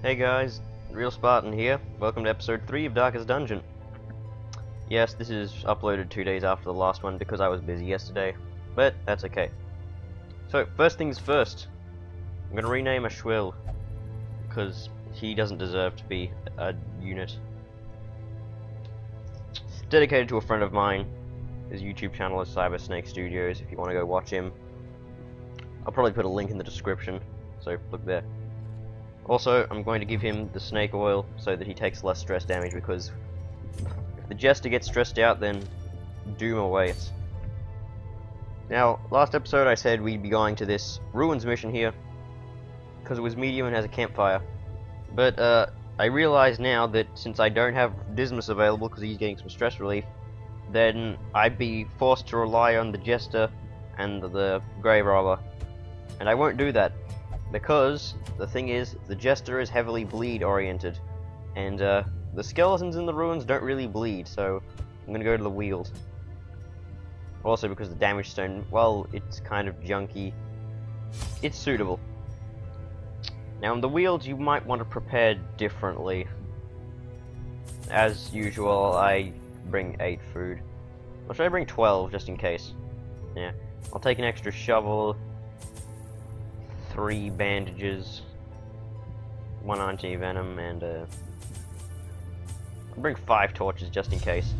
Hey guys, Real Spartan here. Welcome to episode 3 of Darkest Dungeon. Yes, this is uploaded 2 days after the last one because I was busy yesterday, but that's okay. So, first things first, I'm going to rename Ashwill, because he doesn't deserve to be a unit. Dedicated to a friend of mine. His YouTube channel is Cyber Snake Studios, if you want to go watch him. I'll probably put a link in the description, so look there. Also, I'm going to give him the snake oil so that he takes less stress damage, because if the Jester gets stressed out, then doom awaits. Now, last episode I said we'd be going to this ruins mission here, because it was medium and has a campfire. But I realise now that since I don't have Dismas available because he's getting some stress relief, then I'd be forced to rely on the Jester and the Grave Robber. And I won't do that, because the thing is, the Jester is heavily bleed oriented, and the skeletons in the ruins don't really bleed, so I'm gonna go to the Weald. Also because the damage stone, well, it's kind of junky. It's suitable. Now in the Weald you might want to prepare differently. As usual, I bring 8 food. Or should I bring 12 just in case? Yeah. I'll take an extra shovel, 3 bandages, 1 anti-venom, and I'll bring 5 torches just in case.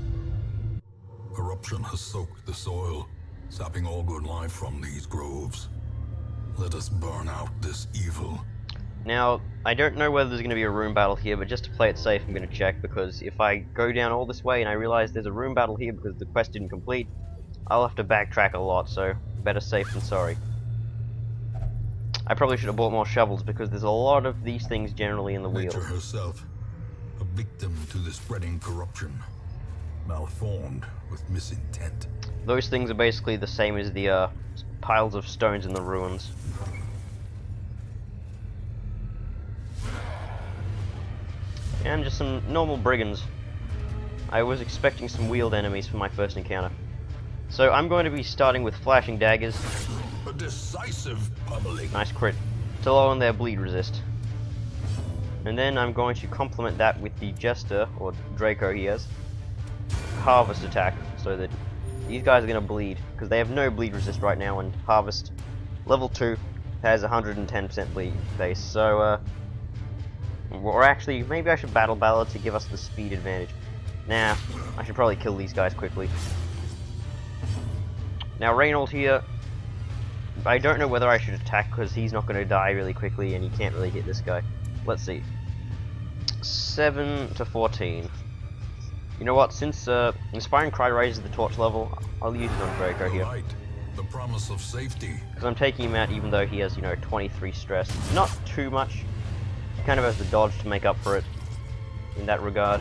Corruption has soaked the soil, sapping all good life from these groves. Let us burn out this evil. Now, I don't know whether there's going to be a room battle here, but just to play it safe I'm going to check, because if I go down all this way and I realize there's a room battle here because the quest didn't complete, I'll have to backtrack a lot, so better safe than sorry. I probably should have bought more shovels, because there's a lot of these things generally in the Weald. Nature herself, a victim to the spreading corruption, malformed with misintent. Those things are basically the same as the piles of stones in the ruins. And just some normal brigands. I was expecting some Weald enemies for my first encounter. So I'm going to be starting with flashing daggers. A decisive pummeling. Nice crit. To lower their bleed resist. And then I'm going to complement that with the Jester, or Draco he has, Harvest attack, so that these guys are going to bleed, because they have no bleed resist right now, and Harvest, level 2, has 110% bleed base, so or actually, maybe I should battle ballad to give us the speed advantage. Nah, I should probably kill these guys quickly. Now Reynold here, I don't know whether I should attack because he's not going to die really quickly and he can't really hit this guy. Let's see. 7 to 14. You know what, since Inspiring Cry raises the torch level, I'll use it on Draco here. Right. The promise of safety. Because I'm taking him out even though he has, 23 stress. Not too much. He kind of has the dodge to make up for it in that regard.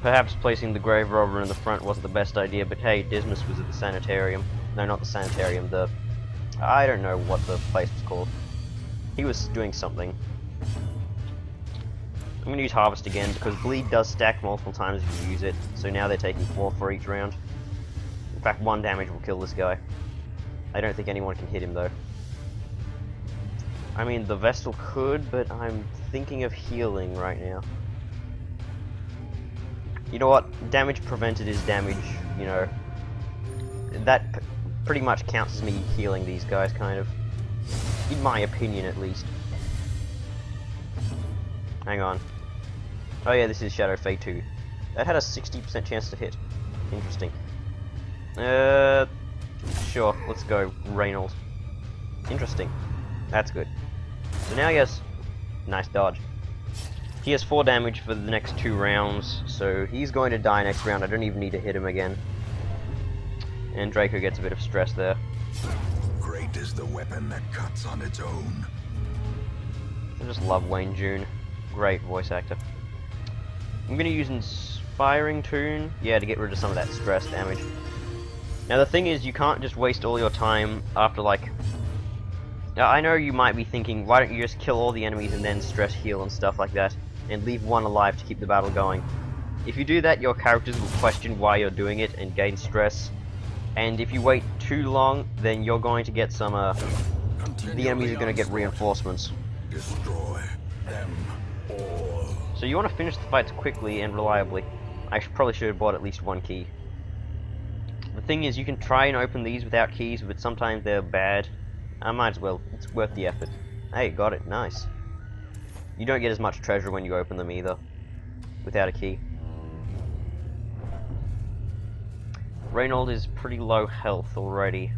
Perhaps placing the Grave Robber in the front wasn't the best idea, but hey, Dismas was at the sanitarium. No, not the sanitarium, I don't know what the place was called. He was doing something. I'm going to use Harvest again, because Bleed does stack multiple times if you use it, so now they're taking 4 for each round. In fact, 1 damage will kill this guy. I don't think anyone can hit him though. I mean, the Vestal could, but I'm thinking of healing right now. You know what? Damage prevented is damage, That pretty much counts as me healing these guys, kind of. In my opinion, at least. Hang on. Oh yeah, this is Shadow Fate 2. That had a 60% chance to hit. Interesting. Sure, let's go, Reynold. Interesting. That's good. So now he has... Nice dodge. He has 4 damage for the next 2 rounds, so he's going to die next round. I don't even need to hit him again. And Draco gets a bit of stress there. Great is the weapon that cuts on its own. I just love Wayne June. Great voice actor. I'm going to use Inspiring Tune, yeah, to get rid of some of that stress damage. Now the thing is, you can't just waste all your time after, I know you might be thinking, why don't you just kill all the enemies and then stress heal and stuff like that, and leave 1 alive to keep the battle going. If you do that, your characters will question why you're doing it and gain stress, and if you wait too long, then you're going to get some the enemies are going to get reinforcements. Destroy them all. So you want to finish the fights quickly and reliably. I probably should have bought at least one key. The thing is, you can try and open these without keys, but sometimes they're bad. I might as well. It's worth the effort. Hey, got it. Nice. You don't get as much treasure when you open them either, without a key. Reynold is pretty low health already.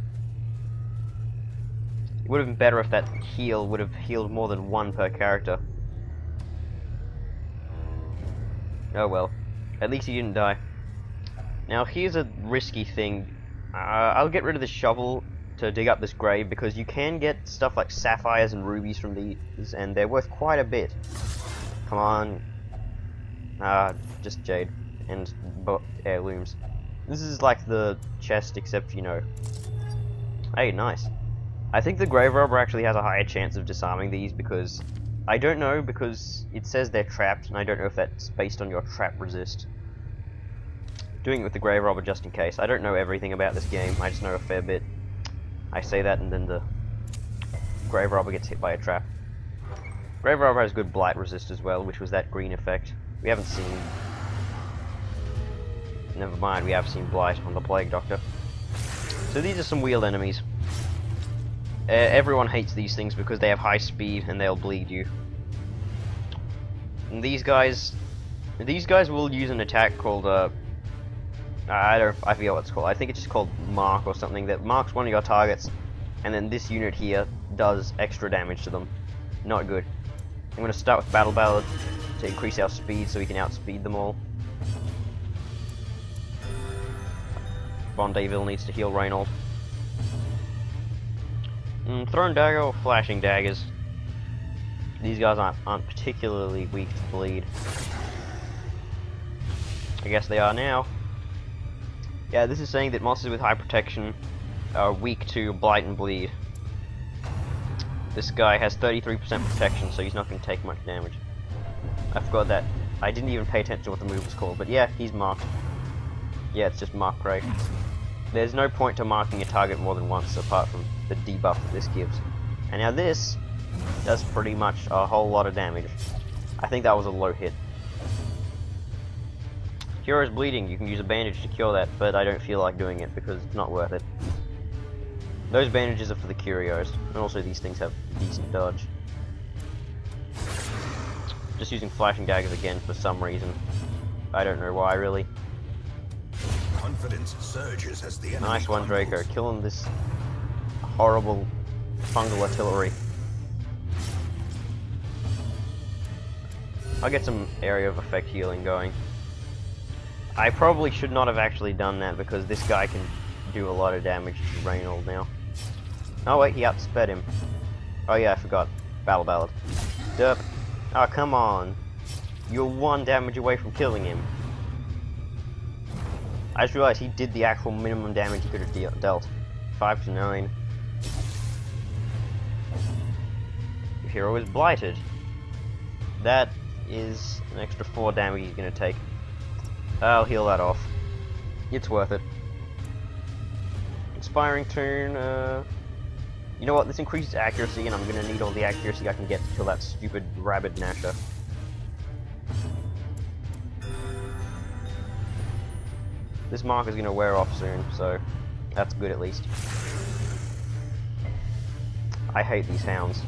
It would have been better if that heal would have healed more than one per character. Oh well. At least he didn't die. Now here's a risky thing. I'll get rid of the shovel to dig up this grave because you can get stuff like sapphires and rubies from these, and they're worth quite a bit. Come on. Just jade and heirlooms. This is like the chest, except, you know. Hey, nice. I think the grave robber actually has a higher chance of disarming these because I don't know, because it says they're trapped, and I don't know if that's based on your trap resist. Doing it with the grave robber just in case. I don't know everything about this game. I just know a fair bit. I say that, and then the grave robber gets hit by a trap. Grave robber has good blight resist as well, which was that green effect. We haven't seen. Never mind, we have seen blight on the plague doctor. So these are some wheeled enemies. Everyone hates these things because they have high speed and they'll bleed you. And these guys will use an attack called I forget what it's called. I think it's just called mark or something that marks one of your targets, and then this unit here does extra damage to them. Not good. I'm going to start with Battle Ballad to increase our speed so we can outspeed them all. Bondeville needs to heal Reynold. Thrown dagger or flashing daggers. These guys aren't particularly weak to bleed. I guess they are now. Yeah, this is saying that monsters with high protection are weak to blight and bleed. This guy has 33% protection, so he's not going to take much damage. I forgot that. I didn't even pay attention to what the move was called, but yeah, he's marked. Yeah, it's just mark rate. There's no point to marking a target more than once, apart from the debuff that this gives. And now this does pretty much a whole lot of damage. I think that was a low hit. Cure is bleeding. You can use a bandage to cure that, but I don't feel like doing it because it's not worth it. Those bandages are for the curios, and also these things have decent dodge. Just using flashing daggers again for some reason. I don't know why, really. Confidence surges as the enemy Nice one, crumbles. Draco. Killing this horrible fungal artillery. I'll get some area of effect healing going. I probably should not have actually done that because this guy can do a lot of damage to Reynold now. Oh wait, he outsped him. Oh yeah, I forgot. Battle Ballad. Derp. Oh, come on. You're one damage away from killing him. I just realized he did the actual minimum damage he could have dealt. 5 to 9. Your hero is blighted. That is an extra 4 damage he's going to take. I'll heal that off. It's worth it. Inspiring Tune, you know what, this increases accuracy and I'm gonna need all the accuracy I can get to kill that stupid rabid Nasher. This mark is gonna wear off soon, so that's good at least. I hate these hounds.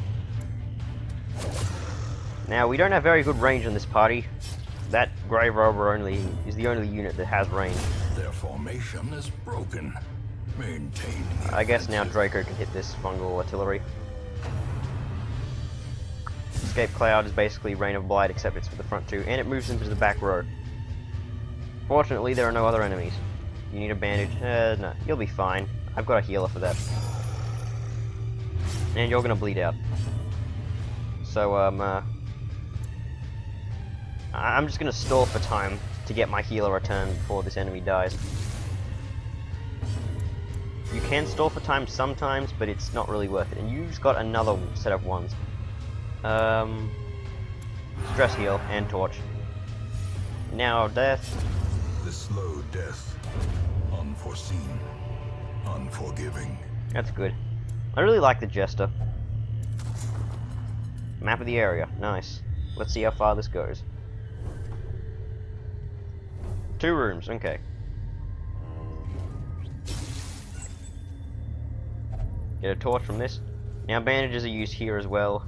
Now, we don't have very good range in this party. That Grave Robber is the only unit that has range. Their formation is broken. Maintain the I guess now offensive. Draco can hit this fungal artillery. Escape Cloud is basically Rain of Blight, except it's for the front two, and it moves into the back row. Fortunately, there are no other enemies. You need a bandage? No, you'll be fine. I've got a healer for that. And you're gonna bleed out. So, I'm just gonna stall for time to get my healer returned before this enemy dies. You can stall for time sometimes, but it's not really worth it. And you've got another set of ones. Stress heal and torch. Now death. The slow death. Unforeseen. Unforgiving. That's good. I really like the Jester. Map of the area. Nice. Let's see how far this goes. 2 rooms. Okay. Get a torch from this. Now bandages are used here as well,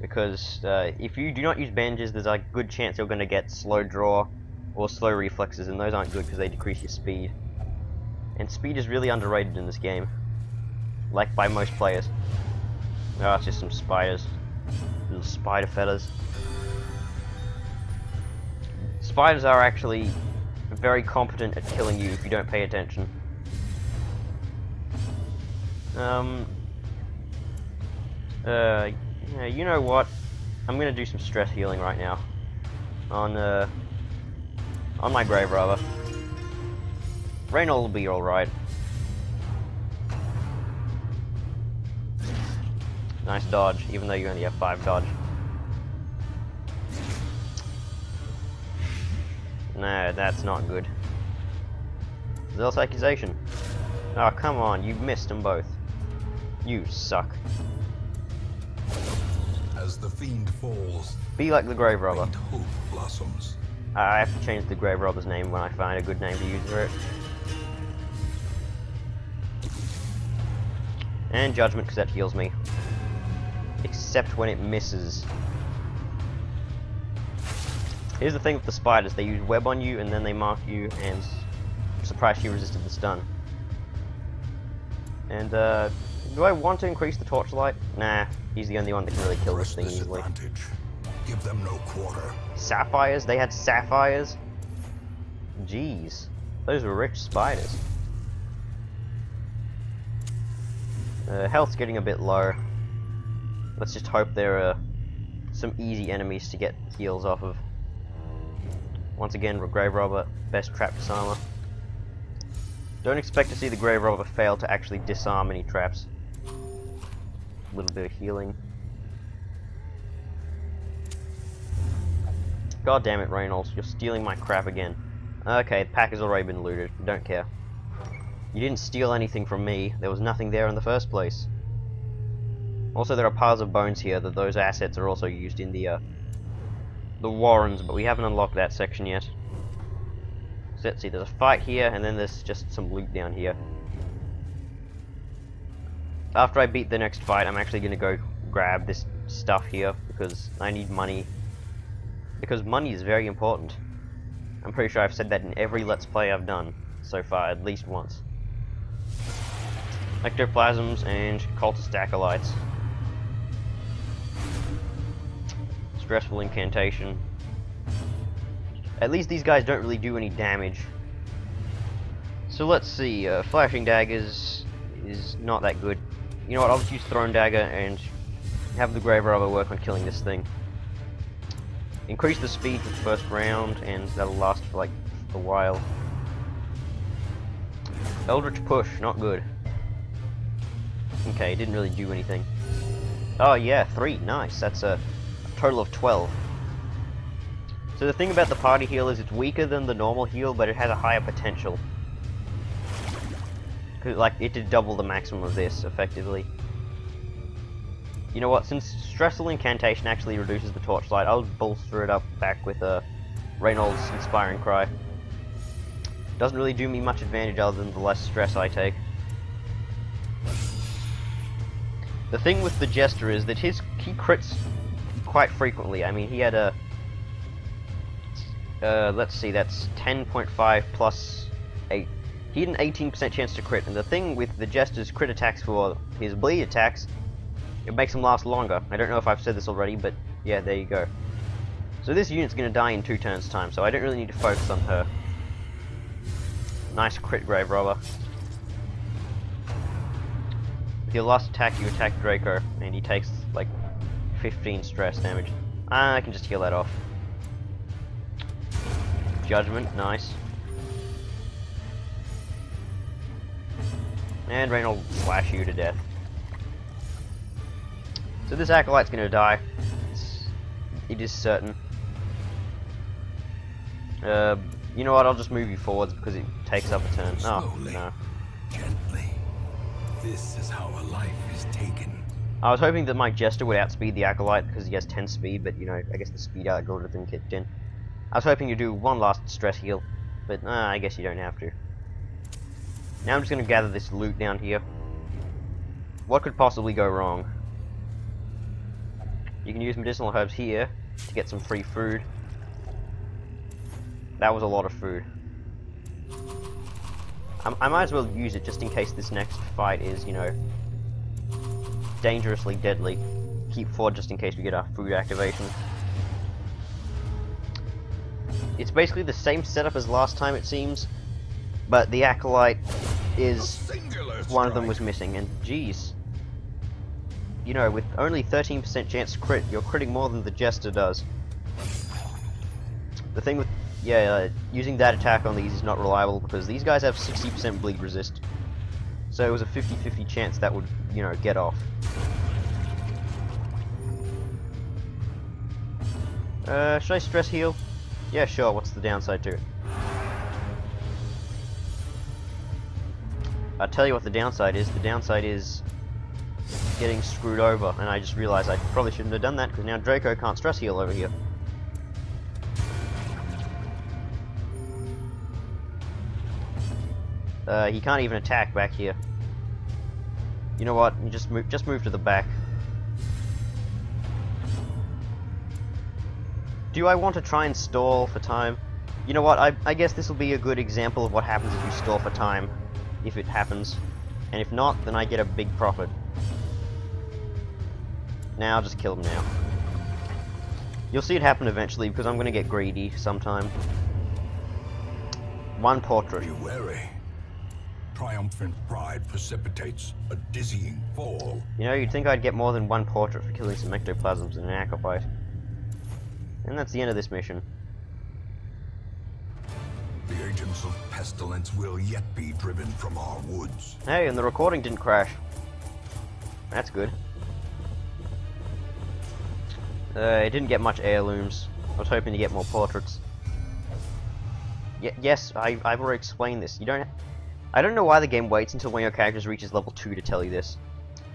because if you do not use bandages, there's a good chance you're going to get slow draw or slow reflexes, and those aren't good because they decrease your speed. And speed is really underrated in this game, like by most players. Oh, it's just some spiders. Little spider feathers. Spiders are actually very competent at killing you if you don't pay attention. Yeah, you know what? I'm gonna do some stress healing right now. On my grave robber. Reynold will be alright. Nice dodge, even though you only have 5 dodge. No, that's not good. Zealous accusation. Oh, come on, you missed them both. You suck. As the fiend falls, be like the grave robber. faint hope blossoms. I have to change the grave robber's name when I find a good name to use for it. And judgment, because that heals me. Except when it misses. Here's the thing with the spiders, they use web on you and then they mark you and surprise you resisted the stun. And do I want to increase the torchlight? Nah, he's the only one that can really kill this thing easily. Give them no quarter. Sapphires? They had sapphires? Jeez, those were rich spiders. Health's getting a bit low. Let's just hope there are some easy enemies to get heals off of. Once again, Grave Robber, best trap disarmer. Don't expect to see the Grave Robber fail to actually disarm any traps. A little bit of healing. God damn it, Reynolds, you're stealing my crap again. Okay, the pack has already been looted. Don't care. You didn't steal anything from me. There was nothing there in the first place. Also, there are piles of bones here. That those assets are also used in the Warrens, but we haven't unlocked that section yet. So let's see. There's a fight here, and then there's just some loot down here. After I beat the next fight, I'm actually going to go grab this stuff here because I need money. Because money is very important. I'm pretty sure I've said that in every Let's Play I've done so far, at least once. Ectoplasms and cultist acolytes. Stressful incantation. At least these guys don't really do any damage. So let's see, flashing daggers is not that good. You know what, I'll just use thrown dagger and have the grave robber work on killing this thing. Increase the speed for the first round, and that'll last for like a while. Eldritch push, not good. Okay, didn't really do anything. Oh yeah, 3, nice. That's a total of 12. So the thing about the party heal is it's weaker than the normal heal, but it has a higher potential. Cause like it did double the maximum of this effectively. You know what? Since stressful incantation actually reduces the torchlight, I'll bolster it up back with a Reynolds inspiring cry. Doesn't really do me much advantage other than the less stress I take. The thing with the Jester is that he crits quite frequently. I mean, he had a let's see, that's 10.5 plus 8. He had an 18% chance to crit, and the thing with the Jester's crit attacks for his bleed attacks, it makes him last longer. I don't know if I've said this already, but yeah, there you go. So this unit's going to die in 2 turns' time, so I don't really need to focus on her. Nice crit, Grave Robber. With your last attack, you attack Draco, and he takes like 15 stress damage. I can just heal that off. Judgment, nice. And Rain will slash you to death. So this Acolyte's gonna die. It is certain. You know what, I'll just move you forwards because it takes up a turn. Oh, Slowly, no. gently. This is how a life is taken. I was hoping that my Jester would outspeed the Acolyte because he has 10 speed, but you know, I guess the speed algorithm kicked in. I was hoping to do one last stress heal, but I guess you don't have to. Now I'm just going to gather this loot down here. What could possibly go wrong? You can use medicinal herbs here to get some free food. That was a lot of food. I might as well use it just in case this next fight is, you know, dangerously deadly. Keep 4 just in case we get our food activation. It's basically the same setup as last time, it seems, but the Acolyte is... one of them was missing, and geez. You know, with only 13% chance to crit, you're critting more than the Jester does. The thing with... using that attack on these is not reliable because these guys have 60% bleed resist. So it was a 50-50 chance that would, you know, get off. Should I stress heal? Yeah, sure, what's the downside to it? I'll tell you what the downside is. The downside is getting screwed over, and I just realized I probably shouldn't have done that because now Draco can't stress heal over here. He can't even attack back here. You know what? You just move to the back. Do I want to try and stall for time? You know what? I guess this will be a good example of what happens if you stall for time, if it happens. And if not, then I get a big profit. Now I'll just kill him now. You'll see it happen eventually because I'm going to get greedy sometime. One portrait. Be wary. Triumphant pride precipitates a dizzying fall. You know, you'd think I'd get more than one portrait for killing some ectoplasms in an acolyte. And that's the end of this mission. The agents of pestilence will yet be driven from our woods. Hey, and the recording didn't crash. That's good. It didn't get much heirlooms. I was hoping to get more portraits. Yes, I've already explained this. You don't... I don't know why the game waits until one of your characters reaches level 2 to tell you this.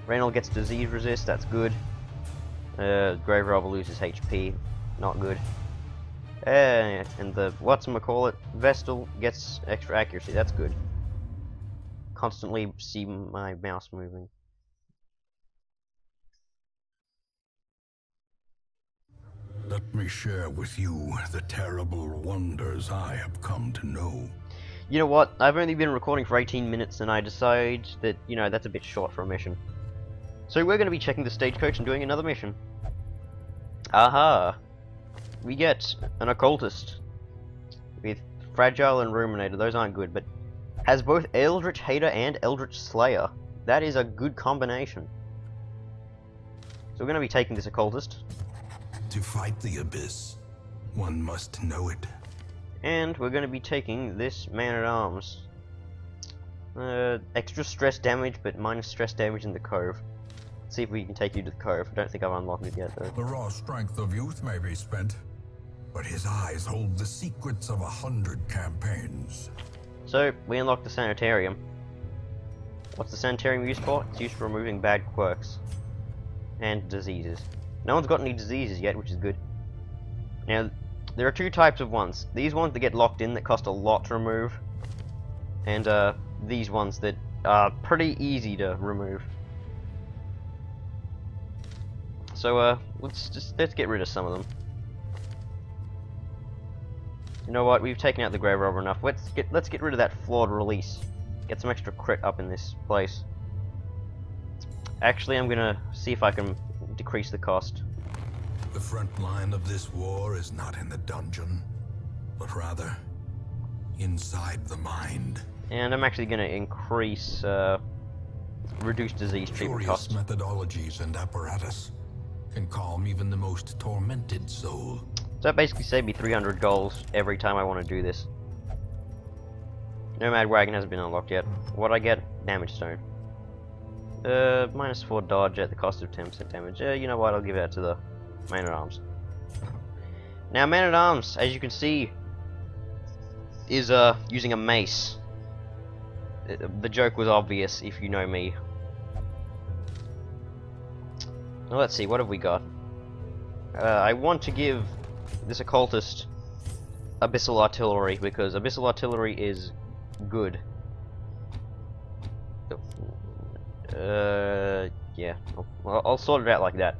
Reynold gets disease resist, that's good. Grave Robber loses HP, not good. And the whatchamacallit, Vestal gets extra accuracy, that's good. Constantly see my mouse moving. Let me share with you the terrible wonders I have come to know. You know what, I've only been recording for 18 minutes and I decide that, you know, that's a bit short for a mission. So we're going to be checking the stagecoach and doing another mission. Aha! We get an occultist with Fragile and Ruminator. Those aren't good, but has both Eldritch Hater and Eldritch Slayer. That is a good combination. So we're going to be taking this occultist. To fight the abyss, one must know it. And we're going to be taking this Man-at-Arms. Extra stress damage, but minus stress damage in the Cove. Let's see if we can take you to the Cove. I don't think I've unlocked it yet, though. The raw strength of youth may be spent, but his eyes hold the secrets of 100 campaigns. So, we unlocked the Sanitarium. What's the Sanitarium used for? It's used for removing bad quirks. And diseases. No one's got any diseases yet, which is good. Now, there are two types of ones. These ones that get locked in that cost a lot to remove. And, these ones that are pretty easy to remove. So, let's get rid of some of them. You know what? We've taken out the Grave Robber enough. Let's get rid of that flawed release. Get some extra crit up in this place. Actually, I'm gonna see if I can decrease the cost. The front line of this war is not in the dungeon, but rather inside the mind. And I'm actually gonna increase reduced disease treatment cost. Methodologies and apparatus can calm even the most tormented soul. So that basically saved me 300 gold every time I want to do this. Nomad Wagon hasn't been unlocked yet. What I get? Damage Stone. Minus 4 dodge at the cost of 10% damage. You know what? I'll give that to the Man-at-Arms. Now, Man-at-Arms, as you can see, is using a mace. The joke was obvious if you know me. Well, let's see, what have we got? I want to give this occultist Abyssal Artillery, because Abyssal Artillery is good. Yeah, I'll sort it out like that.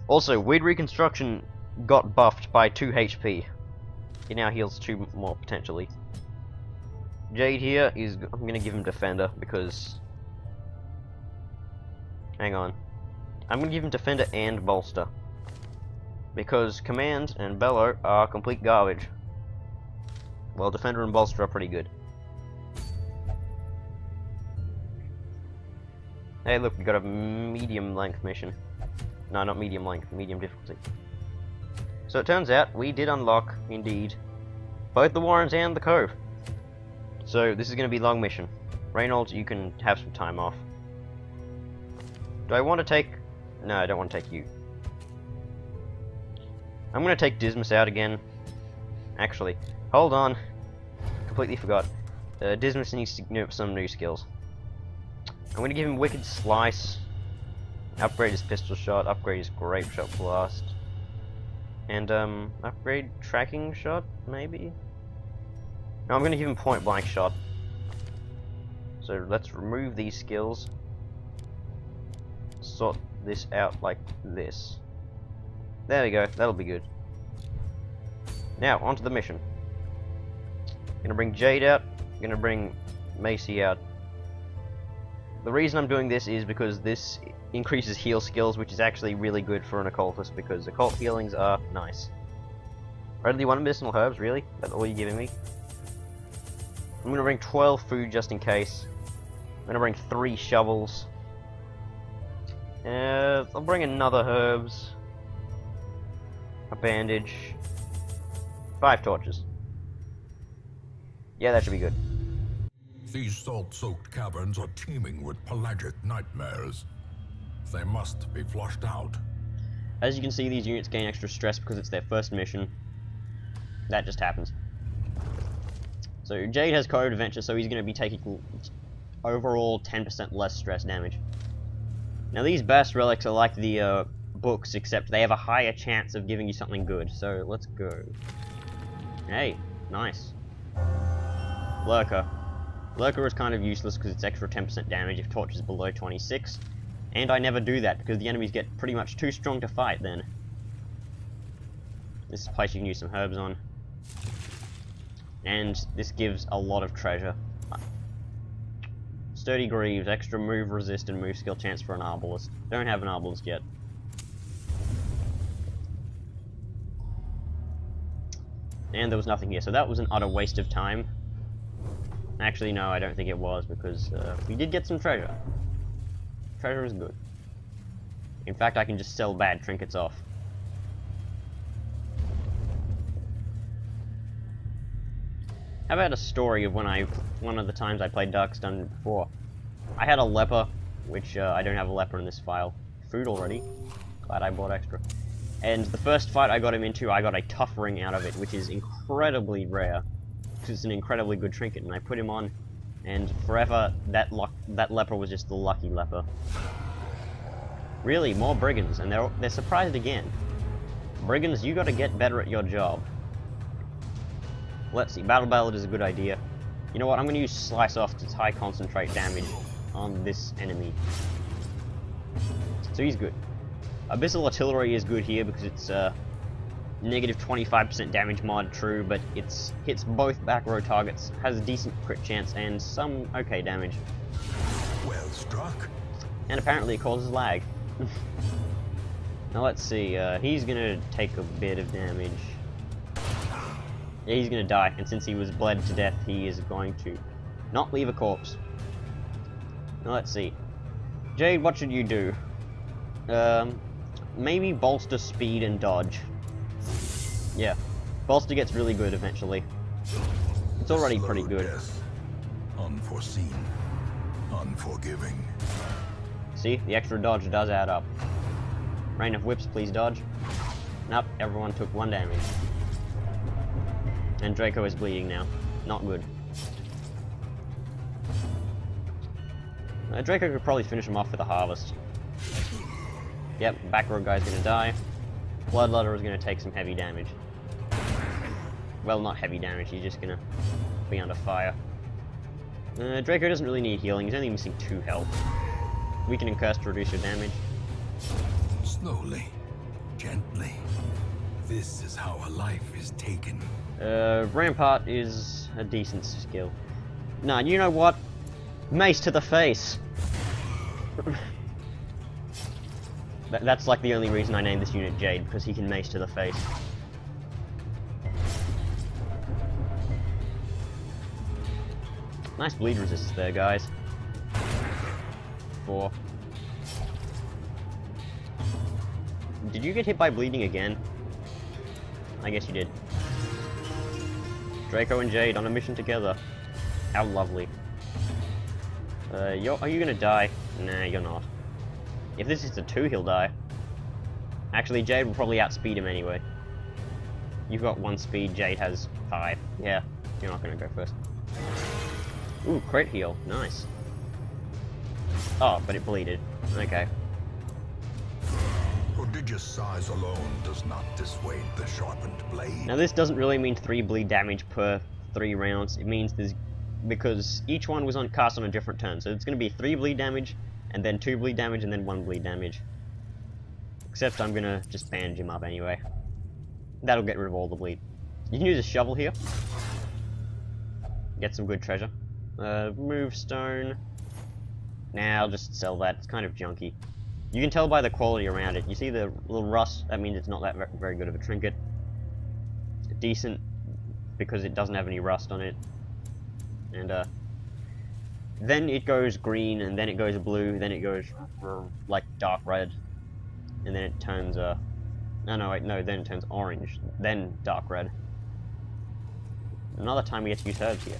Also, Weird Reconstruction got buffed by 2 HP. He now heals 2 more, potentially. Jade here is... I'm gonna give him Defender, because... Hang on. I'm gonna give him Defender and Bolster. Because Command and Bellow are complete garbage. Well, Defender and Bolster are pretty good. Hey look, we got a medium length mission. No, not medium length, medium difficulty. So it turns out, we did unlock, indeed, both the Warrens and the Cove. So this is going to be a long mission. Reynolds, you can have some time off. Do I want to take... No, I don't want to take you. I'm going to take Dismas out again. Actually, hold on. Completely forgot. Dismas needs to know some new skills. I'm going to give him Wicked Slice, upgrade his Pistol Shot, upgrade his Grape Shot Blast, and upgrade Tracking Shot, maybe? No, I'm going to give him Point Blank Shot. So let's remove these skills, sort this out like this. There we go, that'll be good. Now, onto the mission. Gonna bring Jade out, gonna bring Macy out. The reason I'm doing this is because this increases heal skills, which is actually really good for an occultist, because occult healings are nice. Only 1 medicinal herbs, really? That's all you're giving me? I'm gonna bring 12 food just in case. I'm gonna bring 3 shovels. I'll bring another herbs. A bandage. 5 torches. Yeah, that should be good. These salt-soaked caverns are teeming with pelagic nightmares. They must be flushed out. As you can see, these units gain extra stress because it's their first mission. That just happens. So Jade has Code Adventure, so he's going to be taking overall 10% less stress damage. Now these Bast Relics are like the books, except they have a higher chance of giving you something good. So let's go. Hey, nice. Lurker. Lurker is kind of useless because it's extra 10% damage if torch is below 26. And I never do that because the enemies get pretty much too strong to fight then. This is a place you can use some herbs on. And this gives a lot of treasure. Sturdy Greaves, extra move resist and move skill chance for an Arbalist. Don't have an Arbalist yet. And there was nothing here, so that was an utter waste of time. Actually, no, I don't think it was, because we did get some treasure. Treasure is good. In fact, I can just sell bad trinkets off. How about a story of one of the times I played Darkest Dungeon before? I had a leper, which I don't have a leper in this file. Food already. Glad I bought extra. And the first fight I got him into, I got a tough ring out of it, which is incredibly rare. Because it's an incredibly good trinket, and I put him on, and forever that leper was just the lucky leper. Really, more brigands, and they're surprised again. Brigands, you gotta get better at your job. Let's see, Battle Ballad is a good idea. You know what, I'm gonna use Slice Off to high concentrate damage on this enemy. So he's good. Abyssal Artillery is good here because it's negative 25% damage mod, true, but it hits both back row targets, has a decent crit chance, and some okay damage. Well struck. And apparently it causes lag. Now let's see, he's gonna take a bit of damage. Yeah, he's gonna die, and since he was bled to death, he is going to not leave a corpse. Now let's see. Jade, what should you do? Maybe bolster speed and dodge. Yeah, bolster gets really good eventually. It's already pretty good. Death. Unforeseen. Unforgiving. See, the extra dodge does add up. Rain of Whips, please dodge. Nope, everyone took 1 damage. And Draco is bleeding now. Not good. Draco could probably finish him off with a harvest. Yep, back row guy's gonna die. Bloodletter is gonna take some heavy damage. Well, not heavy damage, he's just gonna be under fire. Draco doesn't really need healing, he's only missing 2 health. Weaken and curse to reduce your damage. Slowly, gently. This is how a life is taken. Rampart is a decent skill. Nah, you know what? Mace to the face! That's like the only reason I named this unit Jade, because he can mace to the face. Nice bleed resistance there, guys. 4. Did you get hit by bleeding again? I guess you did. Draco and Jade on a mission together. How lovely. Are you gonna die? Nah, you're not. If this is a 2, he'll die. Actually, Jade will probably outspeed him anyway. You've got 1 speed, Jade has 5. Yeah, you're not gonna go first. Ooh, crit heal. Nice. Oh, but it bleeded. Okay. Prodigious size alone does not dissuade the sharpened blade. Now this doesn't really mean 3 bleed damage per 3 rounds. It means there's... because each one was cast on a different turn. So it's going to be 3 bleed damage, and then 2 bleed damage, and then 1 bleed damage. Except I'm going to just bandage him up anyway. That'll get rid of all the bleed. You can use a shovel here. Get some good treasure. Move stone. Nah, I'll just sell that. It's kind of junky. You can tell by the quality around it. You see the little rust? That means it's not that very good of a trinket. Decent, because it doesn't have any rust on it. And, then it goes green, and then it goes blue, then it goes, like, dark red. And then it turns, then it turns orange, then dark red. Another time we get to use herbs here.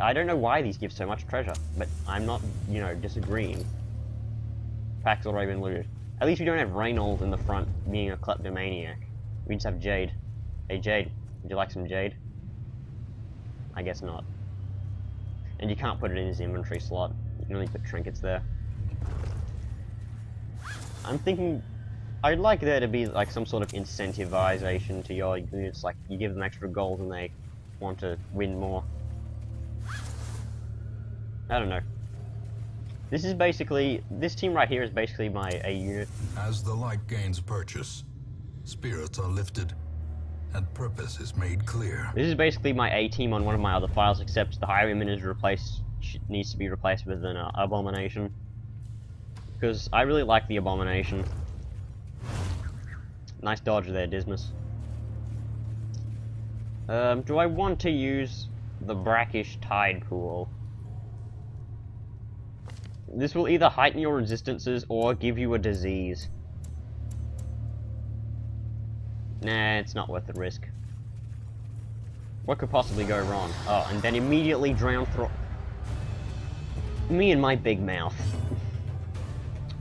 I don't know why these give so much treasure, but I'm not, disagreeing. Pack's already been looted. At least we don't have Reynold in the front, being a kleptomaniac. We just have Jade. Hey Jade, would you like some Jade? I guess not. And you can't put it in his inventory slot. You can only put trinkets there. I'm thinking... I'd like there to be, like, some sort of incentivization to your units, like, you give them extra gold and they want to win more. I don't know. This is basically... this team right here is basically my A unit. As the light gains purchase, spirits are lifted, and purpose is made clear. This is basically my A team on one of my other files, except the Highwayman is needs to be replaced with an Abomination. Because I really like the Abomination. Nice dodge there, Dismas. Do I want to use the Brackish Tide Pool? This will either heighten your resistances or give you a disease. Nah, it's not worth the risk. What could possibly go wrong? Oh, and then immediately drown through... me and my big mouth.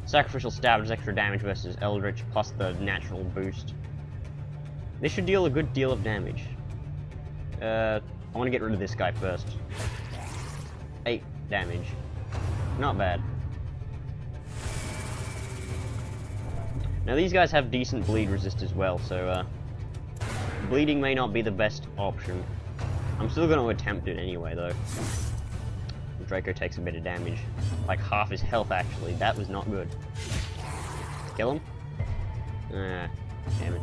Sacrificial Stab does extra damage versus Eldritch, plus the natural boost. This should deal a good deal of damage. I want to get rid of this guy first. 8 damage. Not bad. Now these guys have decent bleed resist as well, so bleeding may not be the best option. I'm still going to attempt it anyway, though. Draco takes a bit of damage. Like half his health, actually. That was not good. Kill him? Ah, damn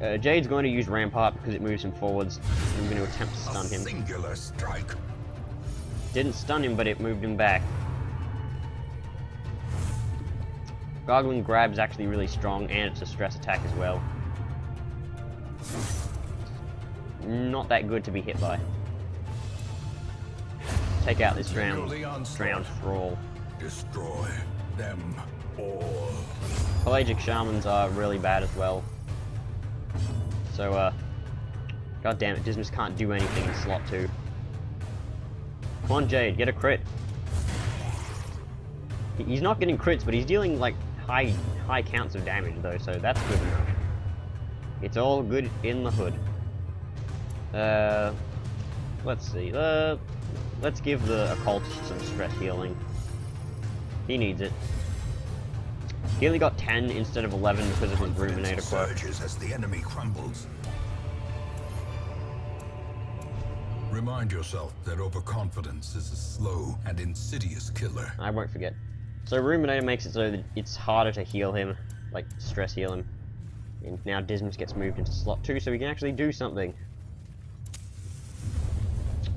it. Jade's going to use Rampart because it moves him forwards. I'm going to attempt to stun him. Singular strike. Didn't stun him, but it moved him back. Gargling Grab's actually really strong, and it's a stress attack as well. Not that good to be hit by. Take out this drowned thrall. Destroy them all. Pelagic Shamans are really bad as well. So, god damn it, Dismas can't do anything in slot 2. Come on, Jade, get a crit. He's not getting crits, but he's dealing, like, high counts of damage, though, so that's good enough. It's all good in the hood. Let's see. Let's give the Occultist some stress healing. He needs it. He only got 10 instead of 11 because of his Ruminator quirk. Surges as the enemy crumbles. Remind yourself that overconfidence is a slow and insidious killer. I won't forget. So Ruminator makes it so that it's harder to heal him, like stress heal him. And now Dismas gets moved into slot 2 so he can actually do something.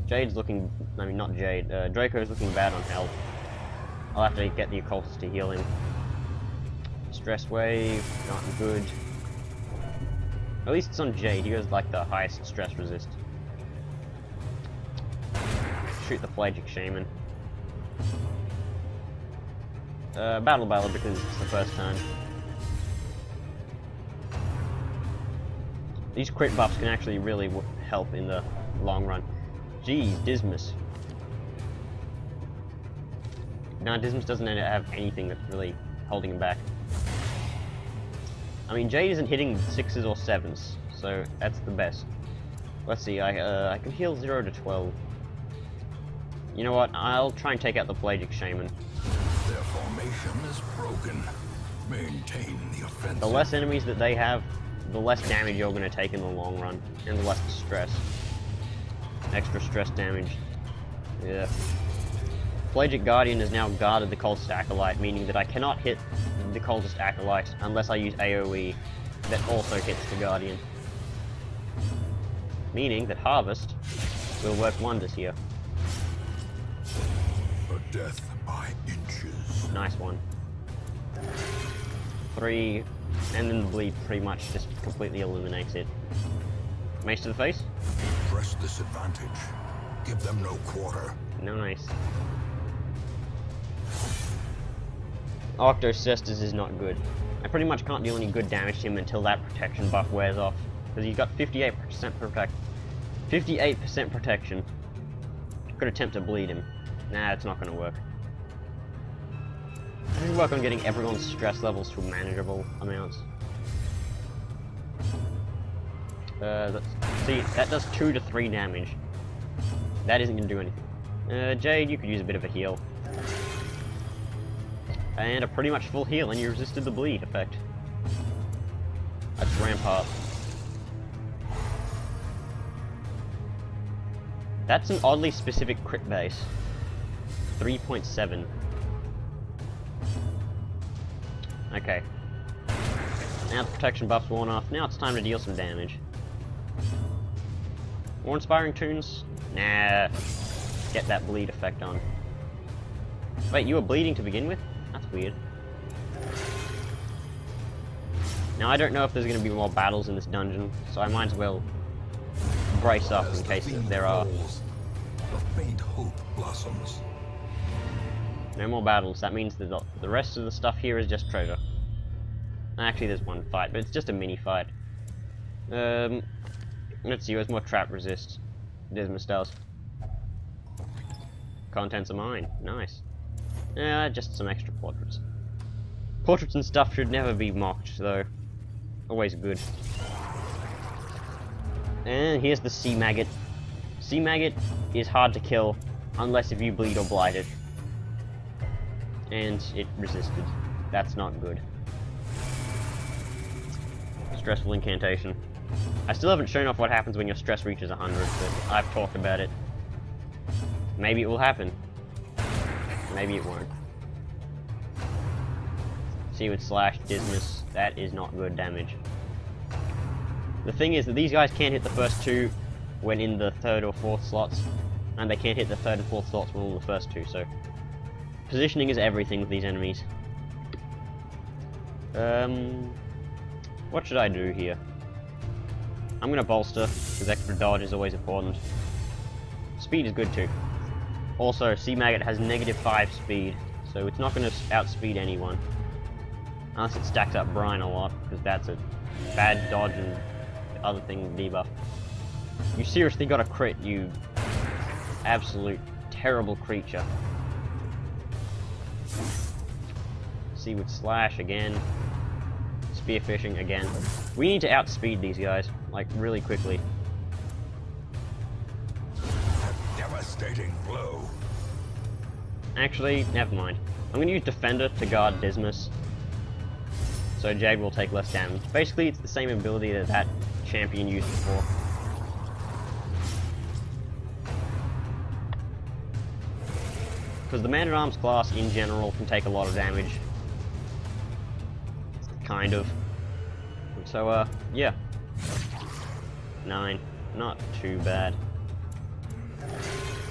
Jade's looking, I mean not Jade, Draco's looking bad on health. I'll have to get the occultist to heal him. Stress wave, not good. At least it's on Jade, he has like the highest stress resist. Shoot the Pelagic Shaman. Battle because it's the first time. These crit buffs can actually really help in the long run. Geez, Dismas. Now Dismas doesn't have anything that's really holding him back. I mean, Jade isn't hitting 6s or 7s, so that's the best. Let's see, I can heal 0 to 12. You know what, I'll try and take out the Pelagic Shaman. Their formation is broken. Maintain the offensive. The less enemies that they have, the less damage you're going to take in the long run, and the less stress. Extra stress damage. Yeah. Pelagic Guardian has now guarded the Cultist Acolyte, meaning that I cannot hit the Cultist Acolyte unless I use AoE that also hits the Guardian. Meaning that Harvest will work wonders here. A death by inches. Nice one. 3, and then the bleed pretty much just completely eliminates it. Mace to the face? Press this advantage. Give them no quarter. Nice. Octocestus is not good. I pretty much can't deal any good damage to him until that protection buff wears off. Because he's got 58% protect. 58% protection. Could attempt to bleed him. Nah, it's not gonna work. I should work on getting everyone's stress levels to manageable amounts. See, that does 2 to 3 damage. That isn't gonna do anything. Jade, you could use a bit of a heal. And a pretty much full heal, and you resisted the bleed effect. That's Rampart. That's an oddly specific crit base. 3.7. Okay. Now the protection buff's worn off, now it's time to deal some damage. More Inspiring Tunes? Nah. Get that bleed effect on. Wait, you were bleeding to begin with? That's weird. Now I don't know if there's going to be more battles in this dungeon, so I might as well brace up in case there are. A faint hope blossoms. No more battles, that means that the rest of the stuff here is just treasure. Actually there's one fight, but it's just a mini fight. Let's see, who has more trap resist? Dismas does. Contents are mine, nice. Yeah, just some extra portraits. Portraits and stuff should never be mocked, though. Always good. And here's the Sea Maggot. Sea Maggot is hard to kill, unless if you bleed or blight it. And it resisted. That's not good. Stressful incantation. I still haven't shown off what happens when your stress reaches 100, but I've talked about it. Maybe it will happen. Maybe it won't. Seaward Slash, Dismas, that is not good damage. The thing is that these guys can't hit the first 2 when in the 3rd or 4th slots, and they can't hit the 3rd and 4th slots when in the first 2, so positioning is everything with these enemies. What should I do here? I'm gonna bolster, because extra dodge is always important. Speed is good too. Also, Sea Maggot has -5 speed, so it's not going to outspeed anyone. Unless it stacks up Brine a lot, because that's a bad dodge and other thing debuff. You seriously got a crit, you absolute terrible creature. Seaward Slash again. Spearfishing again. We need to outspeed these guys, like, really quickly. A devastating blow. Actually, never mind. I'm gonna use Defender to guard Dismas, so Jade will take less damage. Basically, it's the same ability that that champion used before. Because the Man-at-Arms class, in general, can take a lot of damage. Kind of. So, yeah. 9. Not too bad.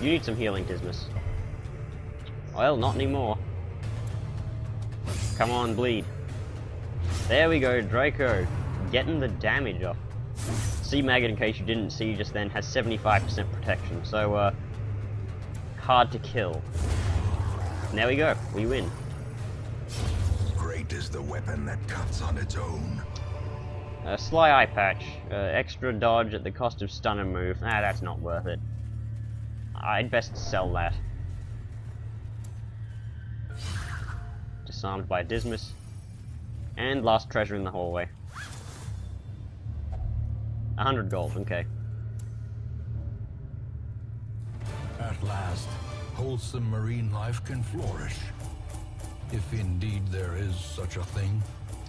You need some healing, Dismas. Well, not anymore. Come on, bleed. There we go, Draco. Getting the damage off. Sea Maggot, in case you didn't see just then, has 75% protection, so, hard to kill. And there we go, we win. Great is the weapon that cuts on its own. Sly Eye Patch. Extra dodge at the cost of stun and move. Ah, that's not worth it. I'd best sell that. Disarmed by Dismas. And last treasure in the hallway. 100 gold, okay. At last, wholesome marine life can flourish. If indeed there is such a thing.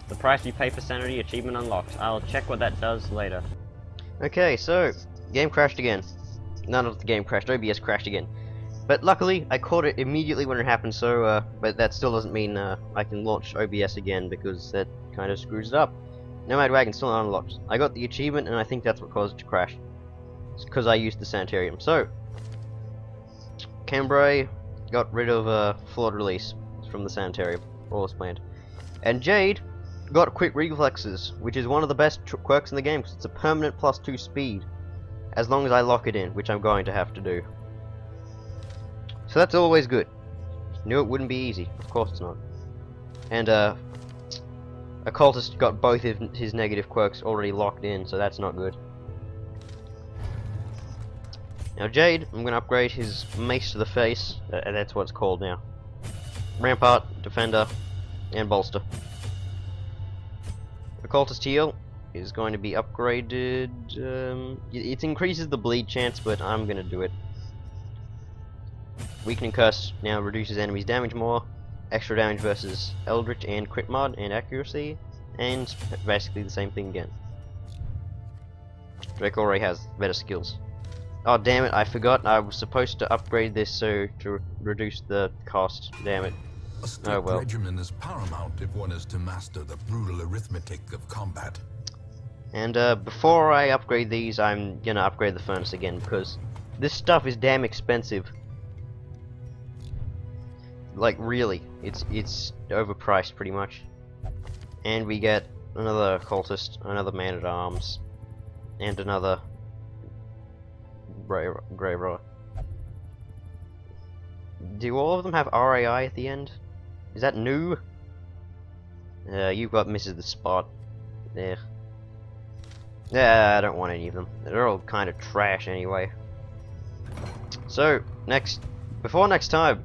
The price you pay for sanity, achievement unlocked. I'll check what that does later. Okay, so, game crashed again. No, not the game crashed, OBS crashed again. But luckily, I caught it immediately when it happened, so, but that still doesn't mean, I can launch OBS again, because that kind of screws it up. Nomad Wagon still not unlocked. I got the achievement, and I think that's what caused it to crash. It's because I used the Sanitarium. So, Cambrai got rid of, flawed release from the Sanitarium, all as planned. And Jade got quick reflexes, which is one of the best quirks in the game, because it's a permanent +2 speed, as long as I lock it in, which I'm going to have to do. So that's always good. Knew it wouldn't be easy. Of course it's not. And, Occultist got both of his negative quirks already locked in, so that's not good. Now Jade, I'm going to upgrade his mace to the face, that's what it's called now. Rampart, Defender, and Bolster. Occultist heal is going to be upgraded. It increases the bleed chance, but I'm going to do it. Weakening Curse now reduces enemies' damage more. Extra damage versus Eldritch and Crit Mod and accuracy, and basically the same thing again. Draco already has better skills. Oh damn it, I forgot I was supposed to upgrade this so to reduce the cost, damn it. A strict regimen is paramount if one is to master the brutal arithmetic of combat. And before I upgrade these, I'm gonna upgrade the furnace again, because this stuff is damn expensive. Like really, it's overpriced pretty much. And we get another cultist, another man-at-arms, and another grey roller. Do all of them have RAI at the end? Is that new? You've got misses the spot. There. Yeah, I don't want any of them. They're all kind of trash anyway. So, before next time,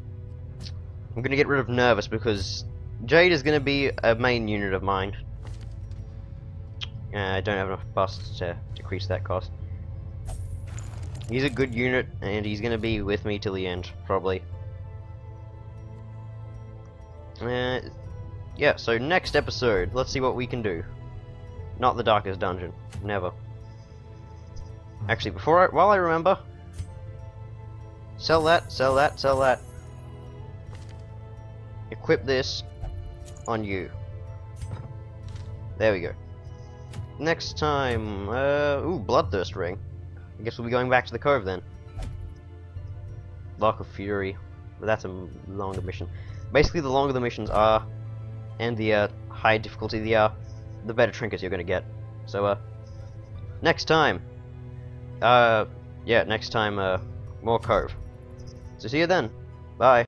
I'm gonna get rid of Nervous because Jade is gonna be a main unit of mine. I don't have enough busts to decrease that cost. He's a good unit, and he's gonna be with me till the end, probably. Yeah, so next episode, let's see what we can do. Not the Darkest Dungeon. Never. Actually, while I remember, sell that, sell that, sell that. Equip this on you. There we go. Next time, ooh, Bloodthirst Ring. I guess we'll be going back to the cove then. Lock of Fury. But that's a longer mission. Basically, the longer the missions are, and the high difficulty they are, the better trinkets you're gonna get. So, next time, yeah, next time, more Cove. So see you then. Bye.